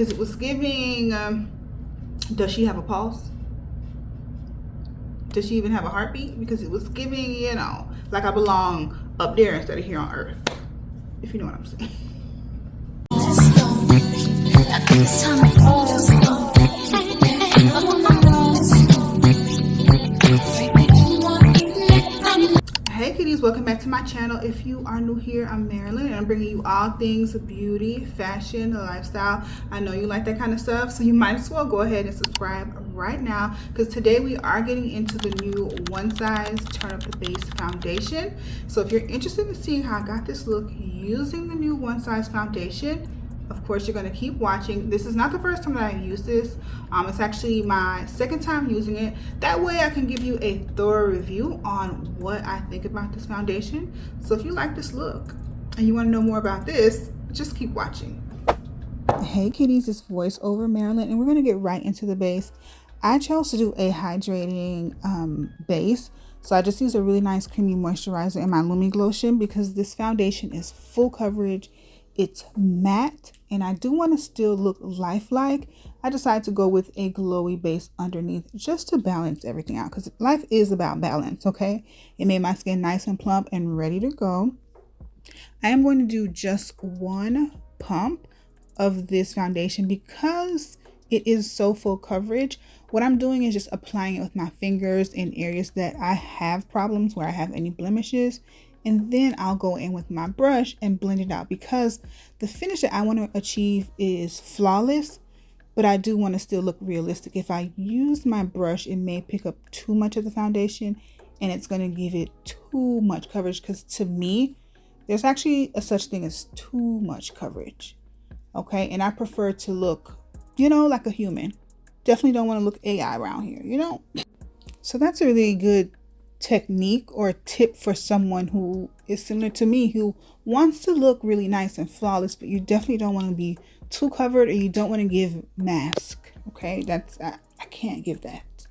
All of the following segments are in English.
Because it was giving, does she have a pulse? Does she even have a heartbeat? Because it was giving, you know, like I belong up there instead of here on earth. If you know what I'm saying. Hey kitties, welcome back to my channel. If you are new here, I'm Marilyn and I'm bringing you all things beauty, fashion, lifestyle. I know you like that kind of stuff, so you might as well go ahead and subscribe right now, because today we are getting into the new One Size Turn Up the Base foundation. So if you're interested in seeing how I got this look using the new One Size foundation, of course you're going to keep watching. This is not the first time that I use this. It's actually my second time using it. That way I can give you a thorough review on what I think about this foundation. So if you like this look and you want to know more about this, just keep watching. Hey kitties, it's voiceover Marilyn, and we're going to get right into the base. I chose to do a hydrating base. So I just used a really nice creamy moisturizer in my Lumi Glotion because this foundation is full coverage. It's matte, and I do want to still look lifelike. I decided to go with a glowy base underneath just to balance everything out, because life is about balance, okay? It made my skin nice and plump and ready to go. I am going to do just one pump of this foundation because it is so full coverage. What I'm doing is just applying it with my fingers in areas that I have problems, where I have any blemishes. And then I'll go in with my brush and blend it out, because the finish that I want to achieve is flawless, but I do want to still look realistic. If I use my brush, it may pick up too much of the foundation and it's going to give it too much coverage, because to me, there's actually a such thing as too much coverage. Okay, and I prefer to look, you know, like a human. Definitely don't want to look AI around here, you know? So that's a really good technique or tip for someone who is similar to me, who wants to look really nice and flawless, but you definitely don't want to be too covered, or you don't want to give mask. Okay, that's I can't give that.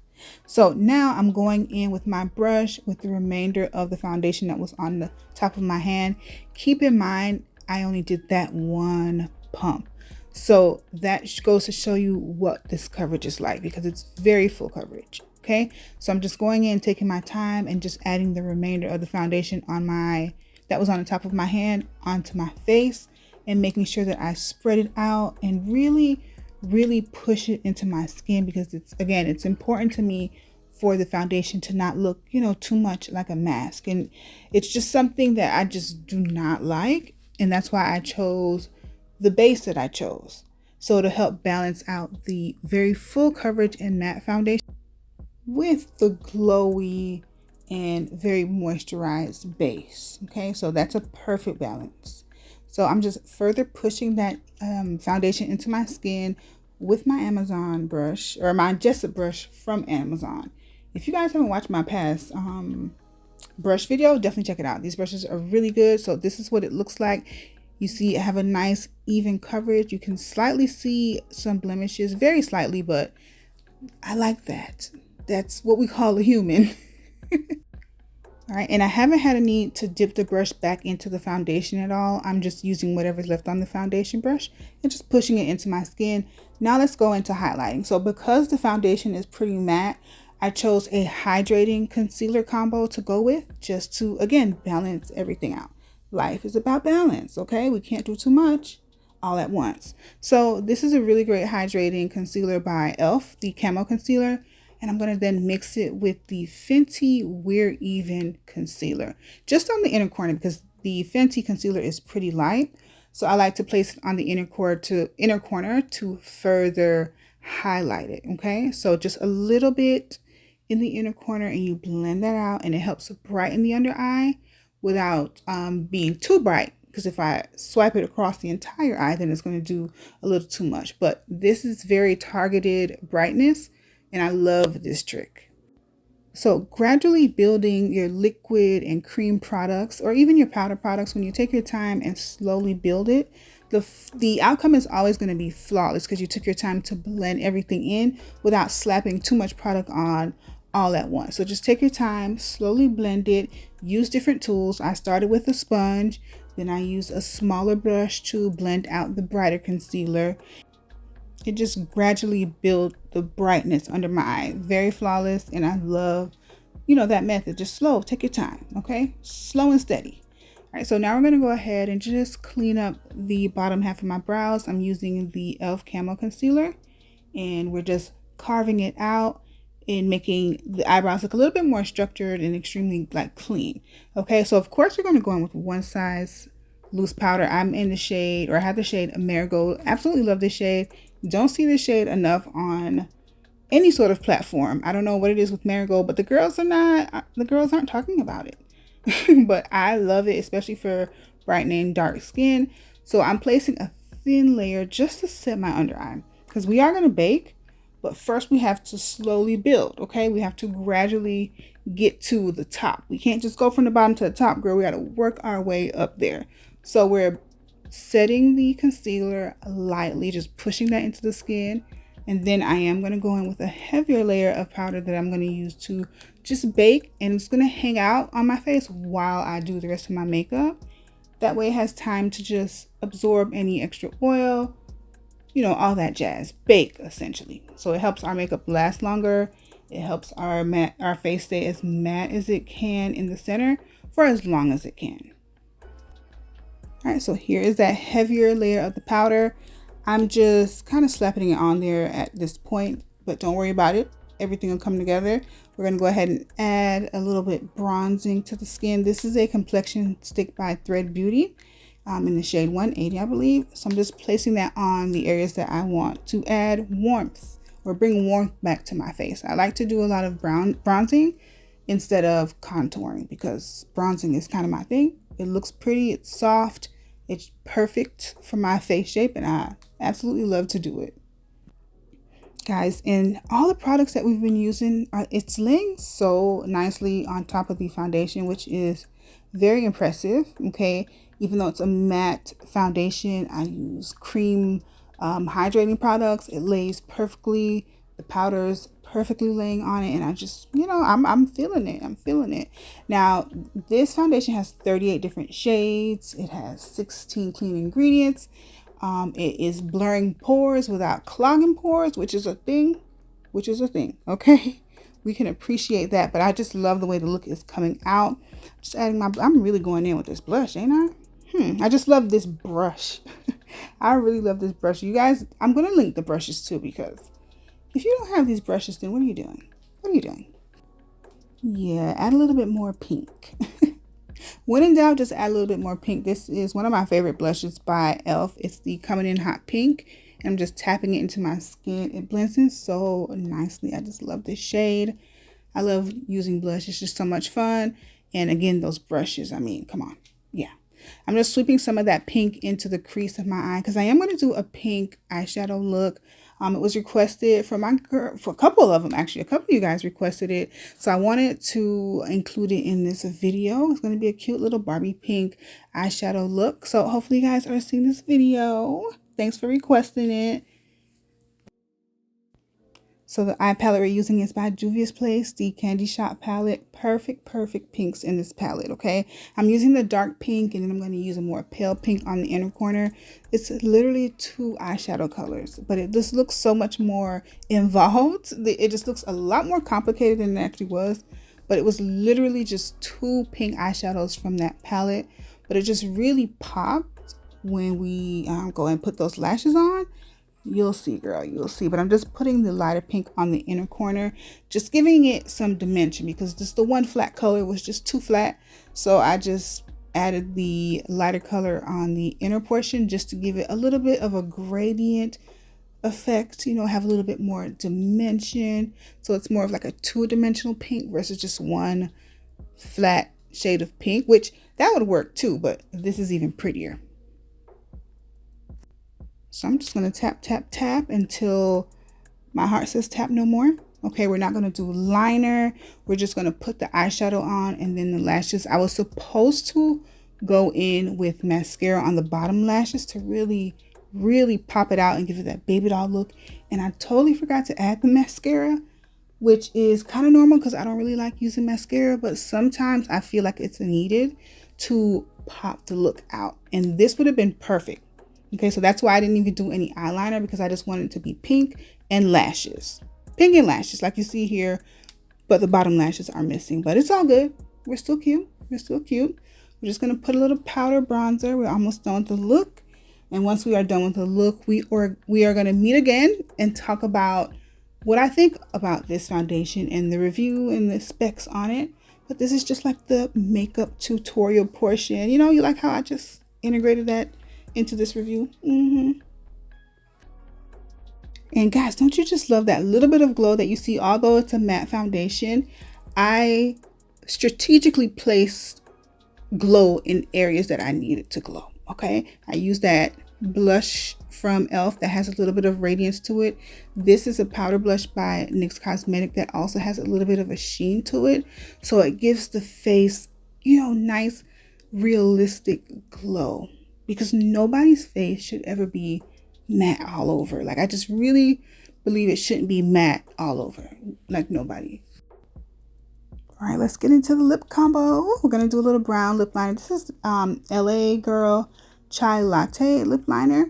So now I'm going in with my brush with the remainder of the foundation that was on the top of my hand. Keep in mind, I only did that one pump, so that goes to show you what this coverage is like, because it's very full coverage. Okay, so I'm just going in, taking my time, and just adding the remainder of the foundation on that was on the top of my hand onto my face, and making sure that I spread it out and really push it into my skin, because it's important to me for the foundation to not look, you know, too much like a mask. And it's just something that I just do not like, and that's why I chose the base that I chose, so to help balance out the very full coverage and matte foundation with the glowy and very moisturized base. Okay, so that's a perfect balance. So I'm just further pushing that foundation into my skin with my Amazon brush, or my Jessup brush from Amazon. If you guys haven't watched my past brush video, definitely check it out. These brushes are really good. So this is what it looks like. You see, I have a nice even coverage. You can slightly see some blemishes, very slightly, but I like that. That's what we call a human. All right, and I haven't had a need to dip the brush back into the foundation at all. I'm just using whatever's left on the foundation brush and just pushing it into my skin. Now let's go into highlighting. So because the foundation is pretty matte, I chose a hydrating concealer combo to go with, just to, again, balance everything out. Life is about balance, okay? We can't do too much all at once. So this is a really great hydrating concealer by e.l.f., the Camo Concealer. And I'm going to then mix it with the Fenty We're Even concealer, just on the inner corner, because the Fenty concealer is pretty light. So I like to place it on the inner corner to further highlight it. Okay, so just a little bit in the inner corner, and you blend that out, and it helps brighten the under eye without being too bright. Because if I swipe it across the entire eye, then it's going to do a little too much. But this is very targeted brightness, and I love this trick. So gradually building your liquid and cream products, or even your powder products, when you take your time and slowly build it, the outcome is always going to be flawless, because you took your time to blend everything in without slapping too much product on all at once. So just take your time, slowly blend it, use different tools. I started with a sponge, then I used a smaller brush to blend out the brighter concealer. It just gradually built the brightness under my eye. Very flawless, and I love, that method. Just slow, take your time, okay? Slow and steady. All right, so now we're gonna go ahead and just clean up the bottom half of my brows. I'm using the e.l.f. Camo Concealer, and we're just carving it out and making the eyebrows look a little bit more structured and extremely clean. Okay, so of course we're gonna go in with One Size loose powder. I'm in the shade, or I have the shade Marigold. Absolutely love this shade. Don't see this shade enough on any sort of platform. I don't know what it is with Marigold, but the girls aren't talking about it. But I love it, especially for brightening dark skin. So I'm placing a thin layer just to set my under eye, because we are going to bake, but first we have to slowly build. Okay, we have to gradually get to the top. We can't just go from the bottom to the top, girl. We got to work our way up there. So we're setting the concealer lightly, just pushing that into the skin. And then I am going to go in with a heavier layer of powder that I'm going to use to just bake. And it's going to hang out on my face while I do the rest of my makeup. That way it has time to just absorb any extra oil, all that jazz. Bake, essentially. So it helps our makeup last longer. It helps our face stay as matte as it can in the center for as long as it can. All right, so here is that heavier layer of the powder. I'm just kind of slapping it on there at this point, but don't worry about it. Everything will come together. We're going to go ahead and add a little bit bronzing to the skin. This is a complexion stick by Thread Beauty in the shade 180, I believe. So I'm just placing that on the areas that I want to add warmth or bring warmth back to my face. I like to do a lot of bronzing instead of contouring, because bronzing is kind of my thing. It looks pretty, it's soft, it's perfect for my face shape, and I absolutely love to do it. Guys, and all the products that we've been using, it's laying so nicely on top of the foundation, which is very impressive. Okay, even though it's a matte foundation, I use cream hydrating products. It lays perfectly. The powder's perfectly laying on it, and I just, I'm feeling it. I'm feeling it. Now, this foundation has 38 different shades. It has 16 clean ingredients. It is blurring pores without clogging pores, which is a thing. Okay, we can appreciate that, but I just love the way the look is coming out. Just adding I'm really going in with this blush, ain't I? I just love this brush. I really love this brush. You guys, I'm going to link the brushes too, because if you don't have these brushes, then what are you doing? What are you doing? Yeah, add a little bit more pink. When in doubt, just add a little bit more pink. This is one of my favorite blushes by e.l.f. It's the Coming In Hot Pink. And I'm just tapping it into my skin. It blends in so nicely. I just love this shade. I love using blush. It's just so much fun. And again, those brushes, I mean, come on. Yeah. I'm just sweeping some of that pink into the crease of my eye, because I am going to do a pink eyeshadow look. It was requested for a couple of them, actually. A couple of you guys requested it, so I wanted to include it in this video. It's going to be a cute little Barbie pink eyeshadow look. So hopefully you guys are seeing this video. Thanks for requesting it. So the eye palette we're using is by Juvia's Place, the Candy Shop palette. Perfect pinks in this palette, okay? I'm using the dark pink, and then I'm going to use a more pale pink on the inner corner. It's literally 2 eyeshadow colors, but it just looks so much more involved. It just looks a lot more complicated than it actually was, but it was literally just 2 pink eyeshadows from that palette. But it just really popped when we go and put those lashes on. You'll see, girl, you'll see. But I'm just putting the lighter pink on the inner corner, just giving it some dimension, because just the one flat color was just too flat. So I just added the lighter color on the inner portion just to give it a little bit of a gradient effect, have a little bit more dimension. So it's more of like a 2-dimensional pink versus just one flat shade of pink, which that would work too, but this is even prettier. So I'm just going to tap, tap, tap until my heart says tap no more. Okay, we're not going to do liner. We're just going to put the eyeshadow on and then the lashes. I was supposed to go in with mascara on the bottom lashes to really, really pop it out and give it that baby doll look. And I totally forgot to add the mascara, which is kind of normal because I don't really like using mascara, but sometimes I feel like it's needed to pop the look out. And this would have been perfect. Okay, so that's why I didn't even do any eyeliner, because I just wanted it to be pink and lashes. Pink and lashes like you see here, but the bottom lashes are missing, but it's all good. We're still cute. We're still cute. We're just going to put a little powder bronzer. We're almost done with the look. And once we are done with the look, we are going to meet again and talk about what I think about this foundation and the review and the specs on it. But this is just like the makeup tutorial portion. You know, you like how I just integrated that into this review? And guys, don't you just love that little bit of glow that you see? Although it's a matte foundation, I strategically placed glow in areas that I needed to glow. Okay, I use that blush from e.l.f. that has a little bit of radiance to it. This is a powder blush by NYX Cosmetic that also has a little bit of a sheen to it, so it gives the face, you know, nice realistic glow, because nobody's face should ever be matte all over. Like, I just really believe it shouldn't be matte all over, like nobody. All right, let's get into the lip combo. We're gonna do a little brown lip liner. This is LA Girl Chai Latte lip liner.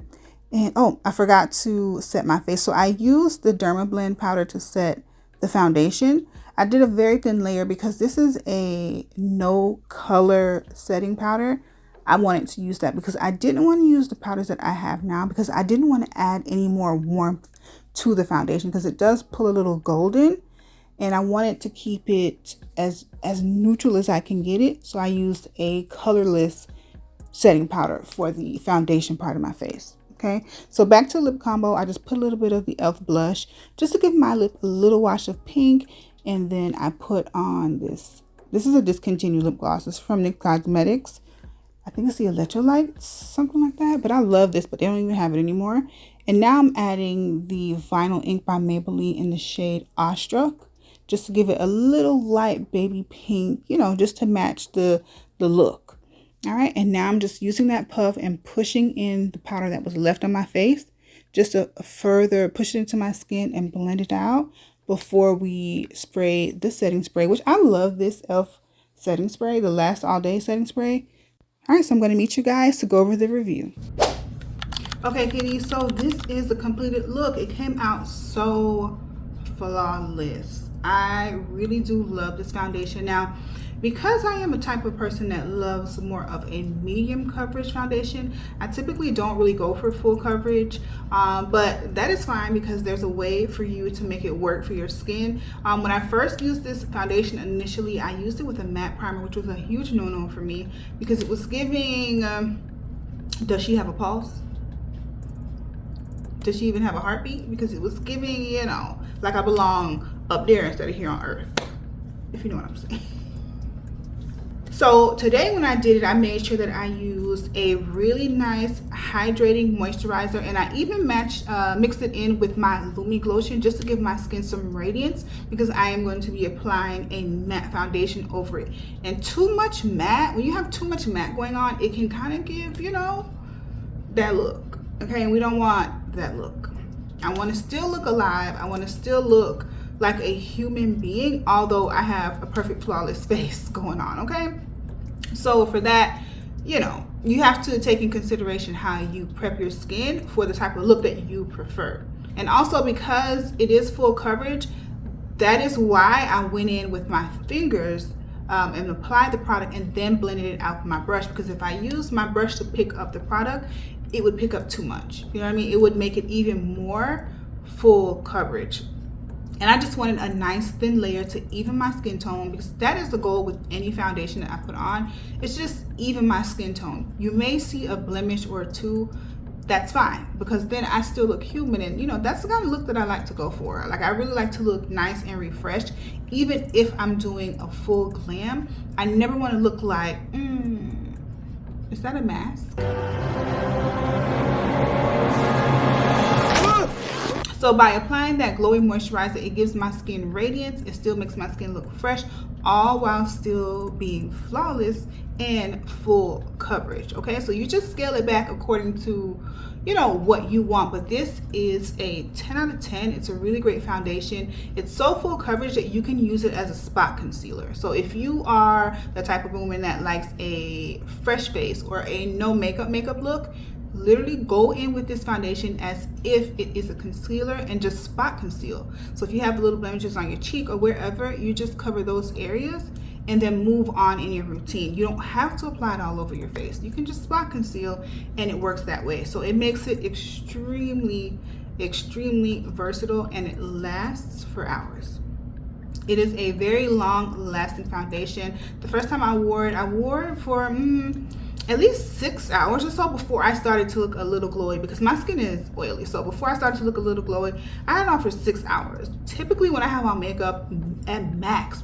And oh, I forgot to set my face. So I used the Derma Blend powder to set the foundation. I did a very thin layer because this is a no color setting powder. I wanted to use that because I didn't want to use the powders that I have now, because I didn't want to add any more warmth to the foundation, because it does pull a little golden. And I wanted to keep it as neutral as I can get it. So I used a colorless setting powder for the foundation part of my face. Okay, so back to lip combo. I just put a little bit of the e.l.f. blush just to give my lip a little wash of pink. And then I put on this. This is a discontinued lip gloss. It's from NYX Cosmetics. I think it's the Electrolytes, something like that. But I love this, but they don't even have it anymore. And now I'm adding the Vinyl Ink by Maybelline in the shade Awestruck, just to give it a little light baby pink, you know, just to match the look. All right, and now I'm just using that puff and pushing in the powder that was left on my face, just to further push it into my skin and blend it out before we spray the setting spray, which I love this e.l.f. setting spray, the Last All Day setting spray. All right, so I'm going to meet you guys to go over the review. Okay, kitties, so this is the completed look. It came out so flawless. I really do love this foundation. Now, because I am a type of person that loves more of a medium coverage foundation, I typically don't really go for full coverage, but that is fine because there's a way for you to make it work for your skin. When I first used this foundation initially, I used it with a matte primer, which was a huge no-no for me because it was giving, does she have a pulse? Does she even have a heartbeat? Because it was giving, you know, like I belong up there instead of here on earth, if you know what I'm saying. So today when I did it, I made sure that I used a really nice hydrating moisturizer, and I even mixed it in with my Lumi Glotion just to give my skin some radiance, because I am going to be applying a matte foundation over it. And too much matte, when you have too much matte going on, it can kind of give, you know, that look. Okay, and we don't want that look. I want to still look alive. I want to still look like a human being, although I have a perfect flawless face going on. Okay, so for that, you know, you have to take in consideration how you prep your skin for the type of look that you prefer. And also, because it is full coverage, that is why I went in with my fingers and applied the product and then blended it out with my brush, because if I use my brush to pick up the product, it would pick up too much. You know what I mean? It would make it even more full coverage. And I just wanted a nice thin layer to even my skin tone, because that is the goal with any foundation that I put on. It's just even my skin tone. You may see a blemish or two. That's fine, because then I still look human, and you know, that's the kind of look that I like to go for. Like, I really like to look nice and refreshed, even if I'm doing a full glam. I never want to look like, is that a mask? So by applying that glowy moisturizer, it gives my skin radiance. It still makes my skin look fresh, all while still being flawless and full coverage. Okay, so you just scale it back according to, you know, what you want. But this is a 10 out of 10. It's a really great foundation. It's so full coverage that you can use it as a spot concealer. So if you are the type of woman that likes a fresh face or a no makeup look, literally go in with this foundation as if it is a concealer and just spot conceal. So if you have little blemishes on your cheek or wherever, you just cover those areas and then move on in your routine. You don't have to apply it all over your face. You can just spot conceal and it works that way. So it makes it extremely versatile and it lasts for hours. It is a very long lasting foundation. The first time I wore it for at least 6 hours or so before I started to look a little glowy, because my skin is oily. So before I started to look a little glowy, I had it on for 6 hours. Typically when I have on makeup at max,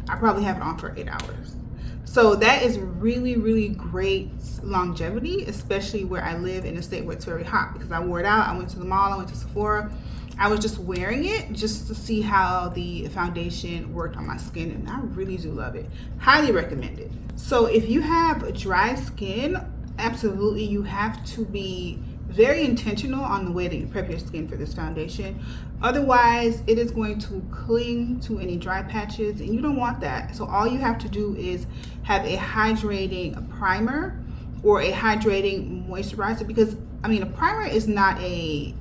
I probably have it on for 8 hours. So that is really great longevity, especially where I live in a state where it's very hot, because I wore it out. I went to the mall, I went to Sephora. I was just wearing it just to see how the foundation worked on my skin, and I really do love it. Highly recommend it. So if you have dry skin, absolutely you have to be very intentional on the way that you prep your skin for this foundation. Otherwise, it is going to cling to any dry patches, and you don't want that. So all you have to do is have a hydrating primer or a hydrating moisturizer, because I mean, a primer is not a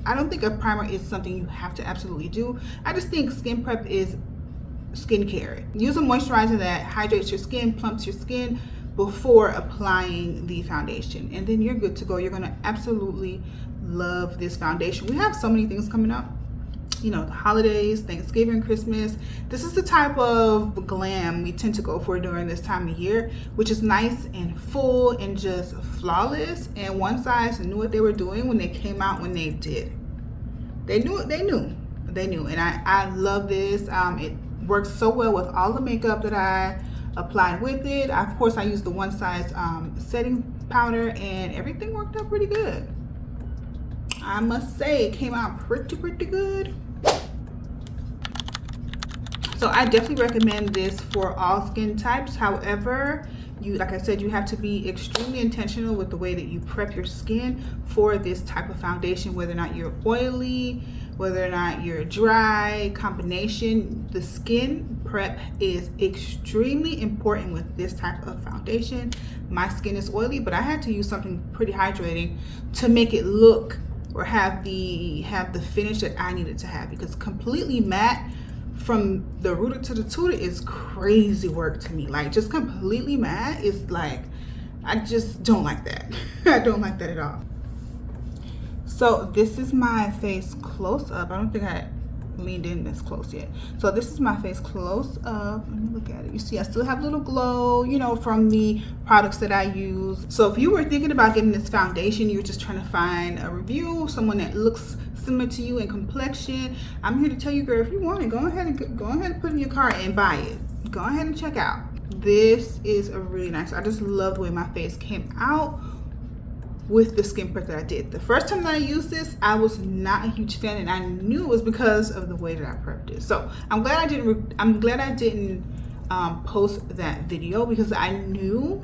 I don't think a primer is something you have to absolutely do. I just think skin prep is skincare. Use a moisturizer that hydrates your skin, plumps your skin before applying the foundation, and then you're good to go. You're gonna absolutely love this foundation. We have so many things coming up, you know, the holidays, Thanksgiving, Christmas. This is the type of glam we tend to go for during this time of year, which is nice and full and just flawless. And One Size knew what they were doing when they came out when they did. They knew, and I love this. It works so well with all the makeup that I applied with it. Of course, I used the One Size setting powder, and everything worked out pretty good. I must say it came out pretty good. So I definitely recommend this for all skin types. However, like I said, you have to be extremely intentional with the way that you prep your skin for this type of foundation, whether or not you're oily, whether or not you're dry, combination. The skin prep is extremely important with this type of foundation. My skin is oily, but I had to use something pretty hydrating to make it look or have the finish that I needed to have, because completely matte from the rooter to the tutor is crazy work to me. Like, just completely matte is like, I just don't like that. I don't like that at all. So this is my face close up. I don't think I leaned in this close yet. So this is my face close up. Let me look at it. You see I still have a little glow, you know, from the products that I use. So if you were thinking about getting this foundation, you're just trying to find a review, someone that looks similar to you in complexion, I'm here to tell you, girl, if you want it, go ahead and put it in your cart and buy it. Go ahead and check out. This is a really nice, I just love the way my face came out with the skin prep that I did. The first time that I used this, I was not a huge fan, and I knew it was because of the way that I prepped it. So I'm glad I didn't post that video, because I knew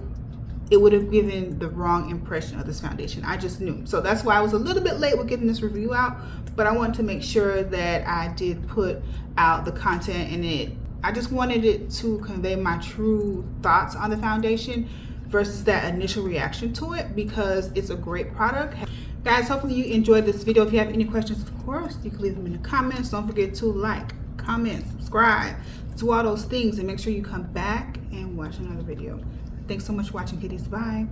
it would have given the wrong impression of this foundation. I just knew. So that's why I was a little bit late with getting this review out, but I wanted to make sure that I did put out the content in it. I just wanted it to convey my true thoughts on the foundation versus that initial reaction to it, because it's a great product. Guys, hopefully you enjoyed this video. If you have any questions, of course, you can leave them in the comments. Don't forget to like, comment, subscribe, do all those things, and make sure you come back and watch another video. Thanks so much for watching, kitties. Bye.